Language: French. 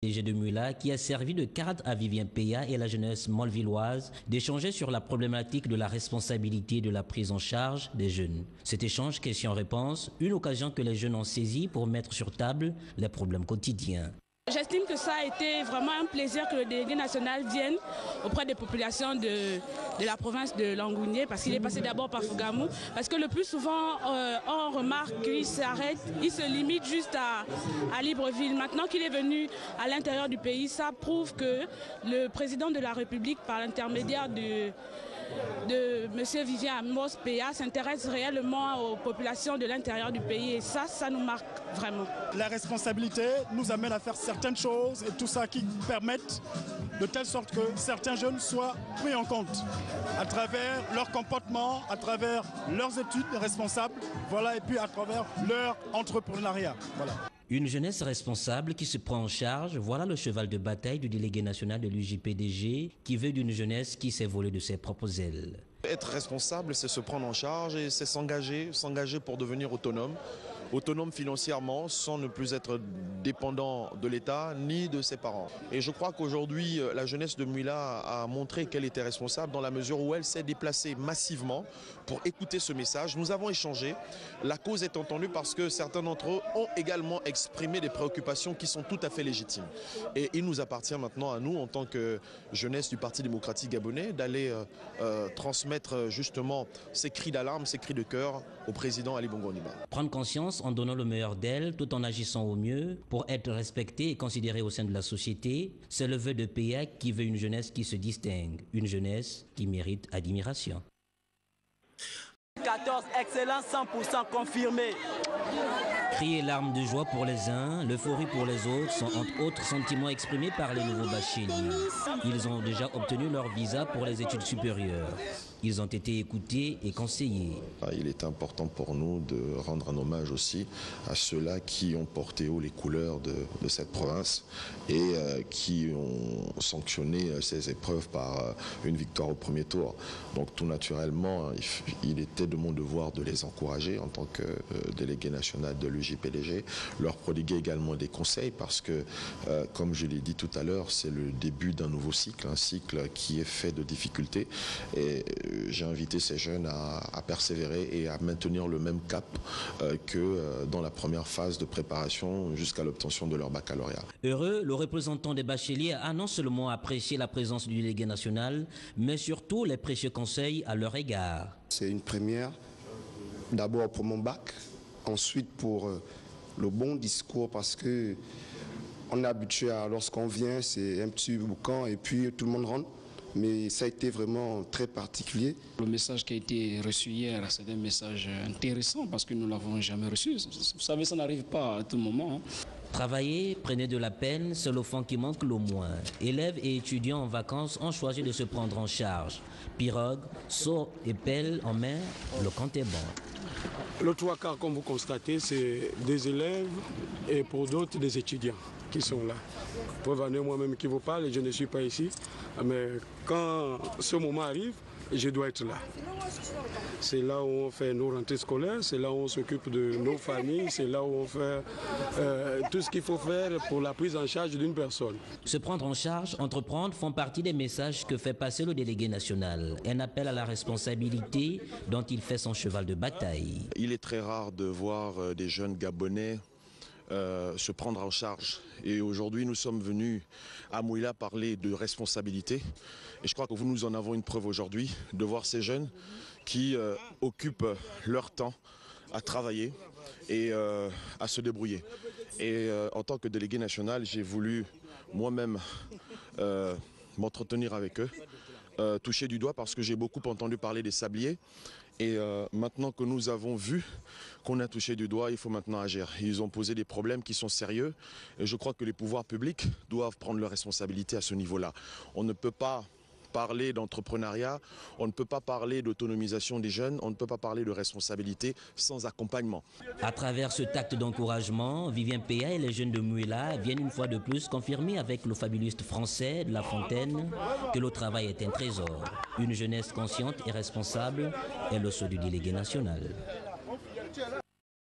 DG de Mula qui a servi de cadre à Vivien Peya et la jeunesse molvilloise d'échanger sur la problématique de la responsabilité de la prise en charge des jeunes. Cet échange question-réponse, une occasion que les jeunes ont saisie pour mettre sur table les problèmes quotidiens. J'estime que ça a été vraiment un plaisir que le délégué national vienne auprès des populations de la province de Langounié, parce qu'il est passé d'abord par Fougamou, parce que le plus souvent on remarque qu'il s'arrête, il se limite juste à Libreville. Maintenant qu'il est venu à l'intérieur du pays, ça prouve que le président de la République, par l'intermédiaire de M. Vivien Amos Peya, s'intéresse réellement aux populations de l'intérieur du pays, et ça nous marque vraiment. La responsabilité nous amène à faire certaines choses et tout ça qui permettent de telle sorte que certains jeunes soient pris en compte à travers leur comportement, à travers leurs études responsables, voilà, et puis à travers leur entrepreneuriat. Voilà. Une jeunesse responsable qui se prend en charge, voilà le cheval de bataille du délégué national de l'UJPDG qui veut d'une jeunesse qui s'est volée de ses propres ailes. Être responsable, c'est se prendre en charge et c'est s'engager pour devenir autonome financièrement sans ne plus être dépendant de l'État ni de ses parents. Et je crois qu'aujourd'hui, la jeunesse de Mula a montré qu'elle était responsable dans la mesure où elle s'est déplacée massivement pour écouter ce message. Nous avons échangé, la cause est entendue parce que certains d'entre eux ont également exprimé des préoccupations qui sont tout à fait légitimes. Et il nous appartient maintenant à nous, en tant que jeunesse du Parti démocratique gabonais, d'aller transmettre justement ces cris d'alarme, ces cris de cœur au président Ali Bongo Ondimba. Prendre conscience en donnant le meilleur d'elle tout en agissant au mieux pour être respectée et considérée au sein de la société, c'est le vœu de Peya qui veut une jeunesse qui se distingue, une jeunesse qui mérite admiration. 14, excellence 100% confirmé. Cris et larmes de joie pour les uns, l'euphorie pour les autres sont entre autres sentiments exprimés par les nouveaux bacheliers. Ils ont déjà obtenu leur visa pour les études supérieures. Ils ont été écoutés et conseillés. Il est important pour nous de rendre un hommage aussi à ceux-là qui ont porté haut les couleurs de cette province et qui ont sanctionné ces épreuves par une victoire au premier tour. Donc tout naturellement, il était de mon devoir de les encourager en tant que délégué national de l'UJPDG, leur prodiguer également des conseils parce que, comme je l'ai dit tout à l'heure, c'est le début d'un nouveau cycle, un cycle qui est fait de difficultés. Et j'ai invité ces jeunes à persévérer et à maintenir le même cap que dans la première phase de préparation jusqu'à l'obtention de leur baccalauréat. Heureux, le représentant des bacheliers a non seulement apprécié la présence du délégué national, mais surtout les précieux conseils à leur égard. C'est une première, d'abord pour mon bac, ensuite pour le bon discours parce que on est habitué à, lorsqu'on vient, c'est un petit boucan et puis tout le monde rentre. Mais ça a été vraiment très particulier. Le message qui a été reçu hier, c'est un message intéressant parce que nous ne l'avons jamais reçu. Vous savez, ça n'arrive pas à tout moment. Travailler, prenez de la peine, c'est le fond qui manque le moins. Élèves et étudiants en vacances ont choisi de se prendre en charge. Pirogue, seau et pelle en main, le compte est bon. Le trois quarts, comme vous constatez, c'est des élèves et pour d'autres, des étudiants qui sont là. Preuve en est moi-même qui vous parle, je ne suis pas ici, mais quand ce moment arrive, je dois être là. C'est là où on fait nos rentrées scolaires, c'est là où on s'occupe de nos familles, c'est là où on fait tout ce qu'il faut faire pour la prise en charge d'une personne. Se prendre en charge, entreprendre font partie des messages que fait passer le délégué national. Un appel à la responsabilité dont il fait son cheval de bataille. Il est très rare de voir des jeunes Gabonais se prendre en charge. Et aujourd'hui, nous sommes venus à Mouila parler de responsabilité. Et je crois que nous en avons une preuve aujourd'hui, de voir ces jeunes qui occupent leur temps à travailler et à se débrouiller. Et en tant que délégué national, j'ai voulu moi-même m'entretenir avec eux, toucher du doigt parce que j'ai beaucoup entendu parler des sabliers. Et maintenant que nous avons vu qu'on a touché du doigt, il faut maintenant agir. Ils ont posé des problèmes qui sont sérieux et je crois que les pouvoirs publics doivent prendre leurs responsabilités à ce niveau-là. On ne peut pas parler d'entrepreneuriat, on ne peut pas parler d'autonomisation des jeunes, on ne peut pas parler de responsabilité sans accompagnement. À travers ce acte d'encouragement, Vivien Peya et les jeunes de Mouila viennent une fois de plus confirmer avec le fabuliste français de La Fontaine que le travail est un trésor. Une jeunesse consciente et responsable est le sceau du délégué national.